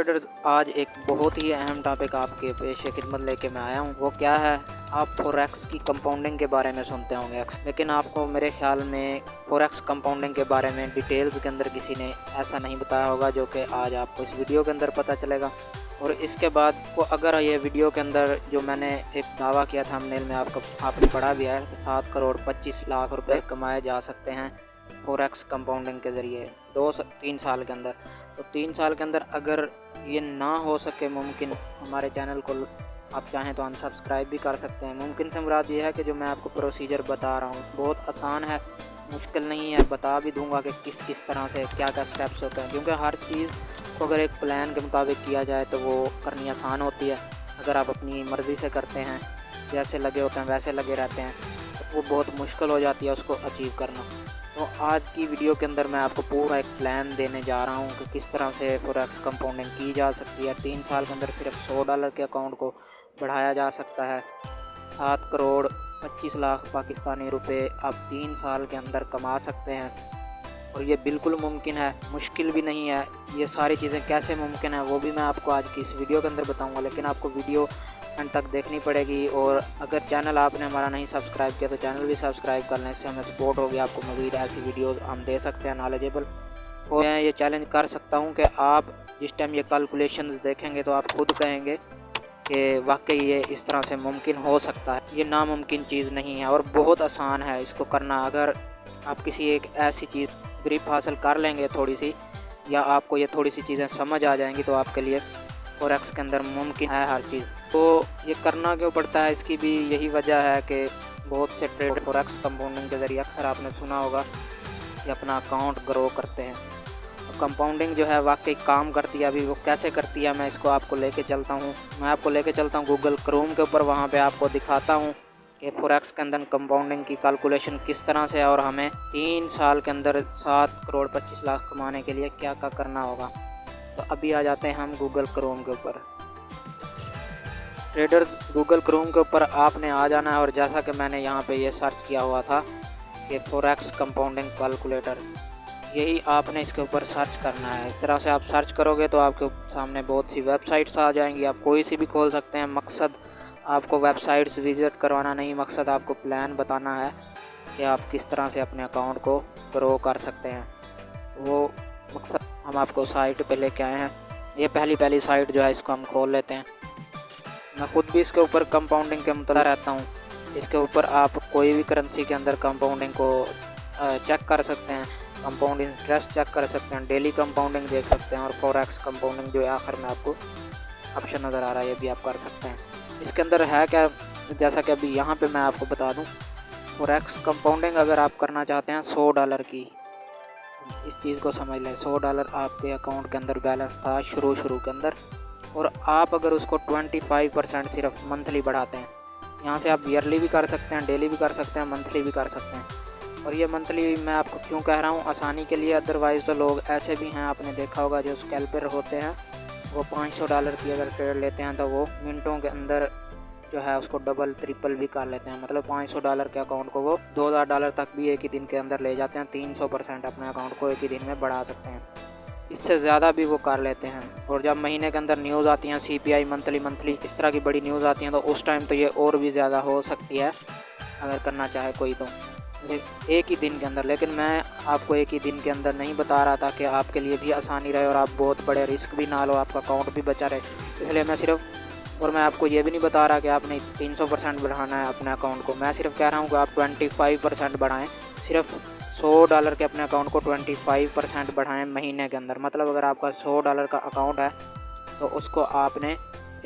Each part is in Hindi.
ट्रेडर्स, आज एक बहुत ही अहम टॉपिक आपके पेश खिदमत लेके मैं आया हूँ। वो क्या है, आप फॉरेक्स की कंपाउंडिंग के बारे में सुनते होंगे, लेकिन आपको मेरे ख्याल में फॉरेक्स कंपाउंडिंग के बारे में डिटेल्स के अंदर किसी ने ऐसा नहीं बताया होगा जो कि आज आपको इस वीडियो के अंदर पता चलेगा। और इसके बाद को अगर ये वीडियो के अंदर जो मैंने एक दावा किया था थंबनेल में आपने पढ़ा भी है, 7 करोड़ 25 लाख रुपए कमाए जा सकते हैं फॉरेक्स कंपाउंडिंग के ज़रिए 2-3 साल के अंदर। तो 3 साल के अंदर अगर ये ना हो सके मुमकिन, हमारे चैनल को आप चाहें तो अनसब्सक्राइब भी कर सकते हैं। मुमकिन से मुराद ये है कि जो मैं आपको प्रोसीजर बता रहा हूँ बहुत आसान है, मुश्किल नहीं है। बता भी दूंगा कि किस किस तरह से क्या क्या स्टेप्स होते हैं, क्योंकि हर चीज़ को अगर एक प्लान के मुताबिक किया जाए तो वो करनी आसान होती है। अगर आप अपनी मर्ज़ी से करते हैं, जैसे लगे होते हैं वैसे लगे रहते हैं, तो वो बहुत मुश्किल हो जाती है उसको अचीव करना। तो आज की वीडियो के अंदर मैं आपको पूरा एक प्लान देने जा रहा हूँ कि किस तरह से फॉरेक्स कंपाउंडिंग की जा सकती है। 3 साल के अंदर सिर्फ $100 के अकाउंट को बढ़ाया जा सकता है। 7 करोड़ 25 लाख पाकिस्तानी रुपए आप 3 साल के अंदर कमा सकते हैं, और ये बिल्कुल मुमकिन है, मुश्किल भी नहीं है। ये सारी चीज़ें कैसे मुमकिन है वो भी मैं आपको आज की इस वीडियो के अंदर बताऊंगा, लेकिन आपको वीडियो एंड तक देखनी पड़ेगी। और अगर चैनल आपने हमारा नहीं सब्सक्राइब किया तो चैनल भी सब्सक्राइब कर लें, इससे हमें सपोर्ट होगी। आपको मज़ीद ऐसी वीडियोस हम दे सकते हैं नॉलेजेबल। और मैं ये चैलेंज कर सकता हूँ कि आप जिस टाइम ये कैलकुलेशंस देखेंगे तो आप खुद कहेंगे कि वाकई ये इस तरह से मुमकिन हो सकता है। ये नामुमकिन चीज़ नहीं है और बहुत आसान है इसको करना। अगर आप किसी एक ऐसी चीज़ ग्रिप हासिल कर लेंगे थोड़ी सी, या आपको ये थोड़ी सी चीज़ें समझ आ जाएंगी, तो आपके लिए फॉरेक्स के अंदर मुमकिन है हर चीज़। तो ये करना क्यों पड़ता है, इसकी भी यही वजह है कि बहुत से ट्रेडर फॉरेक्स कंपाउंडिंग के ज़रिए अक्सर आपने सुना होगा कि अपना अकाउंट ग्रो करते हैं। कंपाउंडिंग जो है वाकई काम करती है। अभी वो कैसे करती है मैं इसको आपको लेके चलता हूँ। मैं आपको लेके चलता हूँ गूगल क्रोम के ऊपर, वहाँ पे आपको दिखाता हूँ कि फॉरेक्स के अंदर कंपाउंडिंग की कैलकुलेशन किस तरह से है और हमें 3 साल के अंदर 7 करोड़ 25 लाख कमाने के लिए क्या क्या करना होगा। तो अभी आ जाते हैं हम गूगल क्रोम के ऊपर। ट्रेडर्स, गूगल क्रोम के ऊपर आपने आ जाना है, और जैसा कि मैंने यहाँ पे ये सर्च किया हुआ था कि फॉरेक्स कंपाउंडिंग कैलकुलेटर, यही आपने इसके ऊपर सर्च करना है। इस तरह से आप सर्च करोगे तो आपके सामने बहुत सी वेबसाइट्स आ जाएंगी, आप कोई सी भी खोल सकते हैं। मकसद आपको वेबसाइट्स विज़िट करवाना नहीं, मकसद आपको प्लान बताना है कि आप किस तरह से अपने अकाउंट को ग्रो कर सकते हैं। वो मकसद हम आपको साइट पे लेके आए हैं। ये पहली साइट जो है इसको हम खोल लेते हैं। मैं खुद भी इसके ऊपर कंपाउंडिंग के मुतला रहता हूँ। इसके ऊपर आप कोई भी करेंसी के अंदर कंपाउंडिंग को चेक कर सकते हैं, कंपाउंड इंटरेस्ट चेक कर सकते हैं, डेली कंपाउंडिंग देख सकते हैं, और फॉरेक्स कंपाउंडिंग जो है आखिर में आपको ऑप्शन नज़र आ रहा है, ये भी आप कर सकते हैं। इसके अंदर है क्या, जैसा कि अभी यहाँ पे मैं आपको बता दूँ, फॉरेक्स कंपाउंडिंग अगर आप करना चाहते हैं $100 की, इस चीज़ को समझ लें। $100 आपके अकाउंट के अंदर बैलेंस था शुरू के अंदर, और आप अगर उसको 25% सिर्फ मंथली बढ़ाते हैं, यहाँ से आप ईयरली भी कर सकते हैं, डेली भी कर सकते हैं, मंथली भी कर सकते हैं। और ये मंथली मैं आपको क्यों कह रहा हूँ, आसानी के लिए। अदरवाइज़ तो लोग ऐसे भी हैं, आपने देखा होगा, जो स्कैल्पर होते हैं वो $500 की अगर ट्रेड लेते हैं तो वो मिनटों के अंदर जो है उसको डबल ट्रिपल भी कर लेते हैं। मतलब $500 के अकाउंट को वो $2000 तक भी एक ही दिन के अंदर ले जाते हैं। 300% अपने अकाउंट को एक ही दिन में बढ़ा सकते हैं, इससे ज़्यादा भी वो कर लेते हैं। और जब महीने के अंदर न्यूज़ आती हैं, CPI मंथली इस तरह की बड़ी न्यूज़ आती हैं, तो उस टाइम तो ये और भी ज़्यादा हो सकती है अगर करना चाहे कोई तो एक ही दिन के अंदर। लेकिन मैं आपको एक ही दिन के अंदर नहीं बता रहा था कि आपके लिए भी आसानी रहे और आप बहुत बड़े रिस्क भी ना लो, आपका अकाउंट भी बचा रहे, इसलिए मैं सिर्फ, और मैं आपको ये भी नहीं बता रहा कि आपने 300% बढ़ाना है अपने अकाउंट को। मैं सिर्फ कह रहा हूँ कि आप 25% बढ़ाएँ, सिर्फ $100 के अपने अकाउंट को 25% बढ़ाएँ महीने के अंदर। मतलब अगर आपका $100 का अकाउंट है तो उसको आपने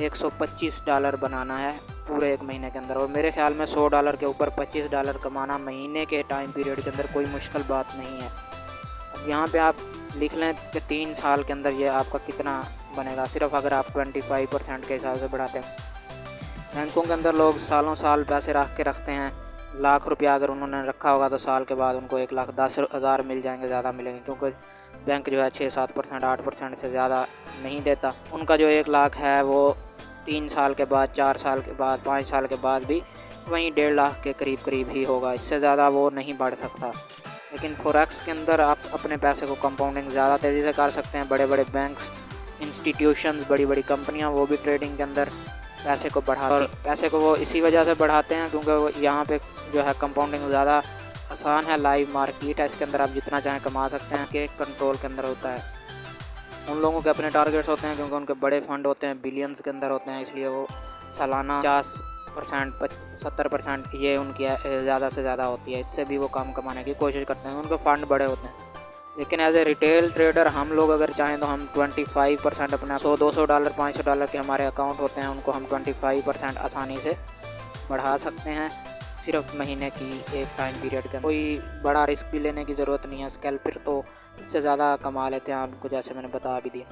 $125 बनाना है पूरे एक महीने के अंदर। और मेरे ख्याल में $100 के ऊपर $25 कमाना महीने के टाइम पीरियड के अंदर कोई मुश्किल बात नहीं है। अब यहाँ पे आप लिख लें कि 3 साल के अंदर ये आपका कितना बनेगा, सिर्फ अगर आप 25% के हिसाब से बढ़ाते हैं। बैंकों के अंदर लोग सालों साल पैसे रख के रखते हैं, लाख रुपया अगर उन्होंने रखा होगा तो साल के बाद उनको 1,10,000 मिल जाएंगे, ज़्यादा मिलेंगे, क्योंकि बैंक जो है 6-7% 8% से ज़्यादा नहीं देता। उनका जो 1 लाख है वो 3 साल के बाद, 4 साल के बाद, 5 साल के बाद भी वहीं 1.5 लाख के करीब ही होगा, इससे ज़्यादा वो नहीं बढ़ सकता। लेकिन फॉरेक्स के अंदर आप अपने पैसे को कंपाउंडिंग ज़्यादा तेज़ी से कर सकते हैं। बड़े बड़े बैंक्स इंस्टीट्यूशंस, बड़ी बड़ी कंपनियां, वो भी ट्रेडिंग के अंदर पैसे को बढ़ा, और पैसे को वो इसी वजह से बढ़ाते हैं क्योंकि यहाँ पे जो है कंपाउंडिंग ज़्यादा आसान है। लाइव मार्केट है, इसके अंदर आप जितना चाहें कमा सकते हैं कि कंट्रोल के अंदर होता है। उन लोगों के अपने टारगेट्स होते हैं क्योंकि उनके बड़े फंड होते हैं, बिलियंस के अंदर होते हैं, इसलिए वो सालाना 50%, 70% ये उनकी ज़्यादा से ज़्यादा होती है, इससे भी वो कम कमाने की कोशिश करते हैं, उनके फंड बड़े होते हैं। लेकिन एज ए रिटेल ट्रेडर हम लोग अगर चाहें तो हम 25% अपना $100, $200, $500 के हमारे अकाउंट होते हैं, उनको हम 25% आसानी से बढ़ा सकते हैं सिर्फ महीने की एक टाइम पीरियड के अंदर। कोई बड़ा रिस्क भी लेने की ज़रूरत नहीं है। स्कैल्पर तो इससे ज़्यादा कमा लेते हैं आपको, जैसे मैंने बता भी दिया।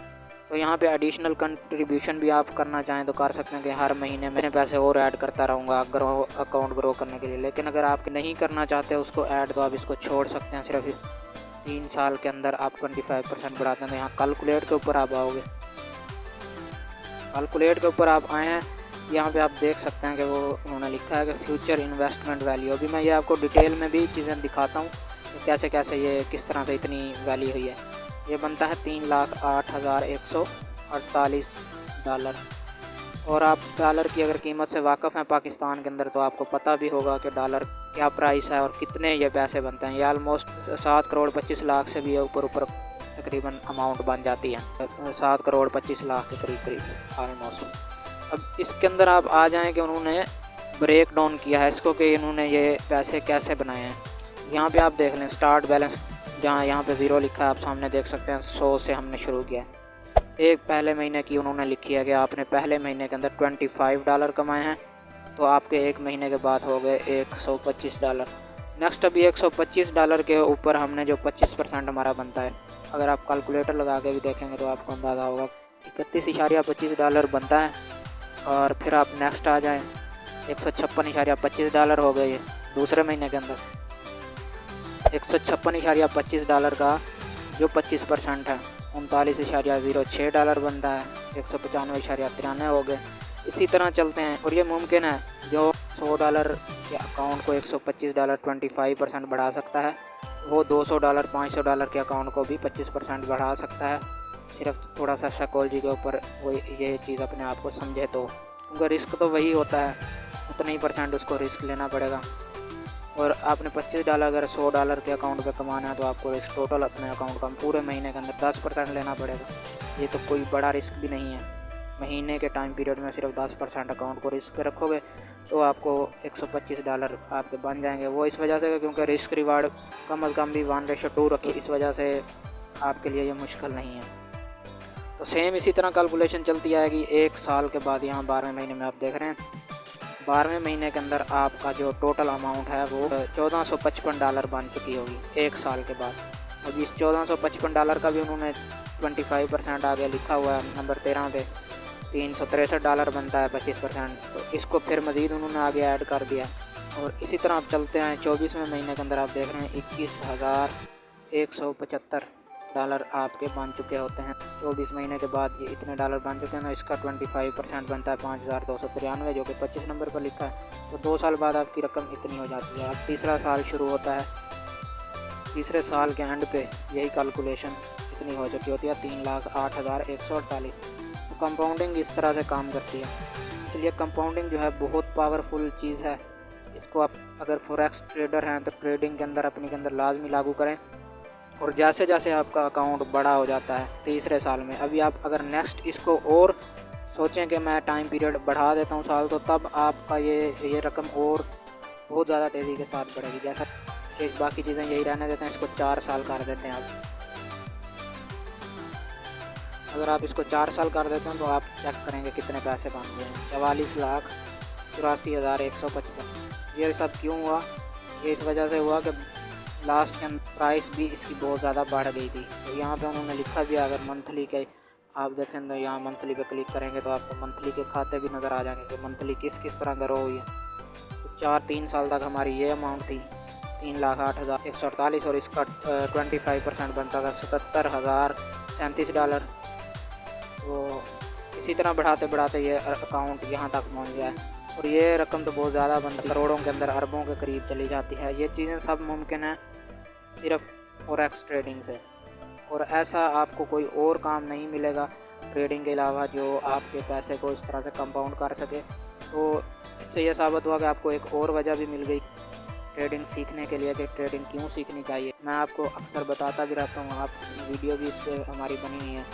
तो यहाँ पे एडिशनल कंट्रीब्यूशन भी आप करना चाहें तो कर सकते हैं कि हर महीने मैंने पैसे और ऐड करता रहूँगा अकाउंट ग्रो करने के लिए। लेकिन अगर आप नहीं करना चाहते उसको ऐड, तो आप इसको छोड़ सकते हैं। सिर्फ 3 साल के अंदर आप 25% बढ़ाते हैं। तो यहाँ कैलकुलेट के ऊपर आप आओगे, कैलकुलेट के ऊपर आप आए हैं, यहाँ पे आप देख सकते हैं कि वो उन्होंने लिखा है कि फ्यूचर इन्वेस्टमेंट वैल्यू। अभी मैं ये आपको डिटेल में भी चीज़ें दिखाता हूँ तो कैसे कैसे ये किस तरह से इतनी वैल्यू हुई है। ये बनता है $3,08,148। और आप डॉलर की अगर कीमत से वाकिफ़ हैं पाकिस्तान के अंदर, तो आपको पता भी होगा कि डॉलर क्या प्राइस है और कितने ये पैसे बनते हैं। ये ऑलमोस्ट 7,25,00,000 से भी ऊपर तकरीबन अमाउंट बन जाती है, 7,25,00,000 के करीब ऑलमोस्ट। अब इसके अंदर आप आ जाएं कि उन्होंने ब्रेक डाउन किया है इसको कि इन्होंने ये पैसे कैसे बनाए हैं। यहाँ पे आप देख लें स्टार्ट बैलेंस, जहाँ यहाँ पे 0 लिखा है, आप सामने देख सकते हैं 100 से हमने शुरू किया है। एक पहले महीने की उन्होंने लिखी है कि आपने पहले महीने के अंदर $25 कमाए हैं, तो आपके एक महीने के बाद हो गए $125। नेक्स्ट अभी $125 के ऊपर हमने जो 25% हमारा बनता है, अगर आप कैलकुलेटर लगा के भी देखेंगे तो आपको अंदाज़ा होगा $31.25 बनता है। और फिर आप नेक्स्ट आ जाएं, $156.25 हो गए ये दूसरे महीने के अंदर। $156.25 का जो 25% है $39.06 बनता है, $195.93 हो गए। इसी तरह चलते हैं और ये मुमकिन है जो $100 के अकाउंट को $125 25% बढ़ा सकता है, वो $200 $500 के अकाउंट को भी 25% बढ़ा सकता है। सिर्फ थोड़ा सा साइकोलॉजी के ऊपर वो ये चीज़ अपने आप को समझे तो, उनका रिस्क तो वही होता है, उतना ही % उसको रिस्क लेना पड़ेगा। और आपने $25 अगर $100 के अकाउंट पे कमाना है तो आपको रिस्क टोटल अपने अकाउंट का पूरे महीने के अंदर 10% लेना पड़ेगा। ये तो कोई बड़ा रिस्क भी नहीं है। महीने के टाइम पीरियड में सिर्फ 10% अकाउंट को रिस्क पे रखोगे तो आपको $125 आपके बन जाएंगे। वो इस वजह से क्योंकि रिस्क रिवार्ड कम अज़ कम भी 1:2 रखी, इस वजह से आपके लिए ये मुश्किल नहीं है। तो सेम इसी तरह कैलकुलेशन चलती आएगी। 1 साल के बाद यहाँ 12वें महीने में आप देख रहे हैं, 12वें महीने के अंदर आपका जो टोटल अमाउंट है वो $1455 बन चुकी होगी 1 साल के बाद। अब इस $1455 का भी उन्होंने 25% आगे लिखा हुआ है नंबर 13 पे, $363 बनता है 25%। तो इसको फिर मज़ीद उन्होंने आगे ऐड कर दिया। और इसी तरह आप चलते हैं 24वें महीने के अंदर आप देख रहे हैं $21,175 आपके बन चुके होते हैं। 24 महीने के बाद ये इतने डॉलर बन चुके हैं, तो इसका 25% बनता है $5,293 जो कि 25 नंबर पर लिखा है। तो 2 साल बाद आपकी रकम इतनी हो जाती है। अब तीसरा साल शुरू होता है, तीसरे साल के एंड पे यही कैलकुलेशन इतनी हो चुकी होती है, 3,08,148। तो कंपाउंडिंग इस तरह से काम करती है। इसलिए कंपाउंडिंग जो है बहुत पावरफुल चीज़ है। इसको आप अगर फॉरेक्स ट्रेडर हैं तो ट्रेडिंग के अंदर अपने के अंदर लाजमी लागू करें। और जैसे जैसे आपका अकाउंट बड़ा हो जाता है तीसरे साल में, अभी आप अगर नेक्स्ट इसको और सोचें कि मैं टाइम पीरियड बढ़ा देता हूँ साल, तो तब आपका ये रकम और बहुत ज़्यादा तेज़ी के साथ बढ़ेगी। जैसा कि बाकी चीज़ें यही रहने देते हैं, इसको 4 साल कर देते हैं आप। अगर आप इसको 4 साल कर देते हैं तो आप चेक करेंगे कितने पैसे बन गए हैं, 44,84,155। ये सब क्यों हुआ? ये इस वजह से हुआ कि लास्ट के प्राइस भी इसकी बहुत ज़्यादा बढ़ गई थी। तो यहाँ पे उन्होंने लिखा भी, अगर मंथली के आप देखें तो यहाँ मंथली पे क्लिक करेंगे तो आपको मंथली के खाते भी नज़र आ जाएंगे कि मंथली किस तरह ग्रो हुई है। तो 4-3 साल तक हमारी ये अमाउंट थी $3,08,148 और इसका 25% बनता था $77,037। तो इसी तरह बढ़ाते बढ़ाते ये अकाउंट यहाँ तक पहुँच गया है। और ये रकम तो बहुत ज़्यादा बनती है, करोड़ों के अंदर अरबों के करीब चली जाती है। ये चीज़ें सब मुमकिन है सिर्फ फॉरेक्स ट्रेडिंग से। और ऐसा आपको कोई और काम नहीं मिलेगा। ट्रेडिंग के अलावा जो आपके पैसे को इस तरह से कंपाउंड कर सके। तो इससे ये साबित हुआ कि आपको एक और वजह भी मिल गई ट्रेडिंग सीखने के लिए कि ट्रेडिंग क्यों सीखनी चाहिए। मैं आपको अक्सर बताता भी रहता हूँ, आप वीडियो भी इस पर हमारी बनी हुई है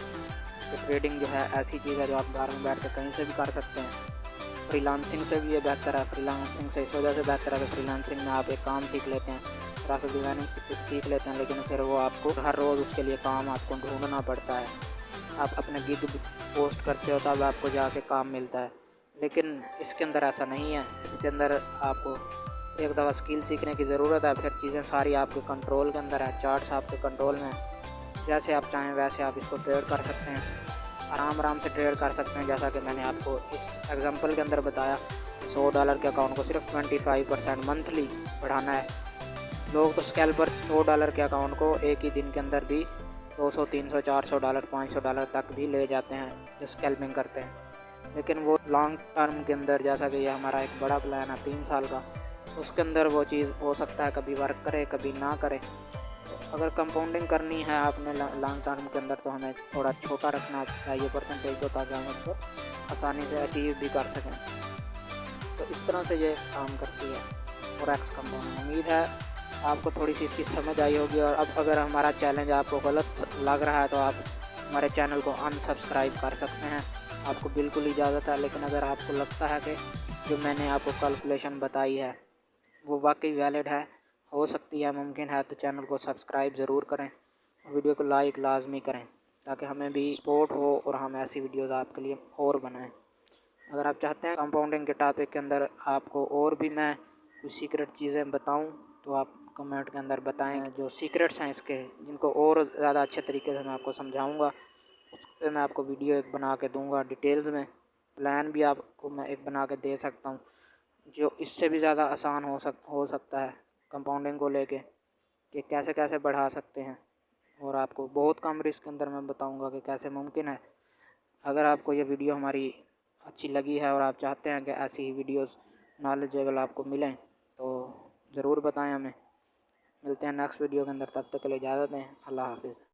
कि ट्रेडिंग जो है ऐसी चीज़ है जो आप घर में बैठ कर कहीं से भी कर सकते हैं। फ्रीलांसिंग से भी ये बेहतर है। फ्रीलांसिंग से इस वजह से बेहतर है कि फ्रीलांसिंग में आप एक काम सीख लेते हैं, ग्राफिक डिज़ाइनिंग सीख लेते हैं, लेकिन फिर वो आपको हर रोज़ उसके लिए काम आपको ढूंढना पड़ता है। आप अपने गिग पोस्ट करते हो तब आपको जाके काम मिलता है, लेकिन इसके अंदर ऐसा नहीं है। इसके अंदर आपको एक दफ़ा स्किल सीखने की ज़रूरत है, फिर चीज़ें सारी आपके कंट्रोल के अंदर है, चार्ट्स आपके कंट्रोल में है। जैसे आप चाहें वैसे आप इसको ट्रेड कर सकते हैं, आराम से ट्रेड कर सकते हैं। जैसा कि मैंने आपको इस एग्जांपल के अंदर बताया, $100 के अकाउंट को सिर्फ 25% मंथली बढ़ाना है। लोग तो स्कैल्पर $100 के अकाउंट को एक ही दिन के अंदर भी $200, $300, $400, $500 तक भी ले जाते हैं जो स्कैल्पिंग करते हैं। लेकिन वो लॉन्ग टर्म के अंदर, जैसा कि ये हमारा एक बड़ा प्लान है 3 साल का, उसके अंदर वो चीज़ हो सकता है कभी वर्क करे कभी ना करे। तो अगर कंपाउंडिंग करनी है आपने लॉन्ग टर्म के अंदर, तो हमें थोड़ा छोटा रखना चाहिए परसेंटेज को, ताकि हम उसको आसानी से अचीव भी कर सकें। तो इस तरह से ये काम करती है फॉरेक्स कंपाउंडिंग। उम्मीद है आपको थोड़ी सी इसकी समझ आई होगी। और अब अगर हमारा चैलेंज आपको गलत लग रहा है तो आप हमारे चैनल को अनसब्सक्राइब कर सकते हैं, आपको बिल्कुल इजाज़त है। लेकिन अगर आपको लगता है कि जो मैंने आपको कैलकुलेशन बताई है वो वाकई वैलिड है, हो सकती है, मुमकिन है, तो चैनल को सब्सक्राइब ज़रूर करें, वीडियो को लाइक लाजमी करें, ताकि हमें भी सपोर्ट हो और हम ऐसी वीडियोस आपके लिए और बनाएं। अगर आप चाहते हैं कंपाउंडिंग के टॉपिक के अंदर आपको और भी मैं कुछ सीक्रेट चीज़ें बताऊं, तो आप कमेंट के अंदर बताएं जो सीक्रेट्स हैं इसके, जिनको और ज़्यादा अच्छे तरीके से मैं आपको समझाऊंगा। उस पर मैं आपको वीडियो एक बना के दूंगा डिटेल्स में। प्लान भी आपको मैं एक बना के दे सकता हूँ जो इससे भी ज़्यादा आसान हो सकता है कंपाउंडिंग को लेके, कि कैसे कैसे बढ़ा सकते हैं। और आपको बहुत कम रिस्क के अंदर मैं बताऊंगा कि कैसे मुमकिन है। अगर आपको ये वीडियो हमारी अच्छी लगी है और आप चाहते हैं कि ऐसी ही वीडियोस नॉलेजेबल आपको मिलें, तो ज़रूर बताएं हमें। मिलते हैं नेक्स्ट वीडियो के अंदर, तब तक के लिए इजाज़त दें। अल्लाह हाफिज़।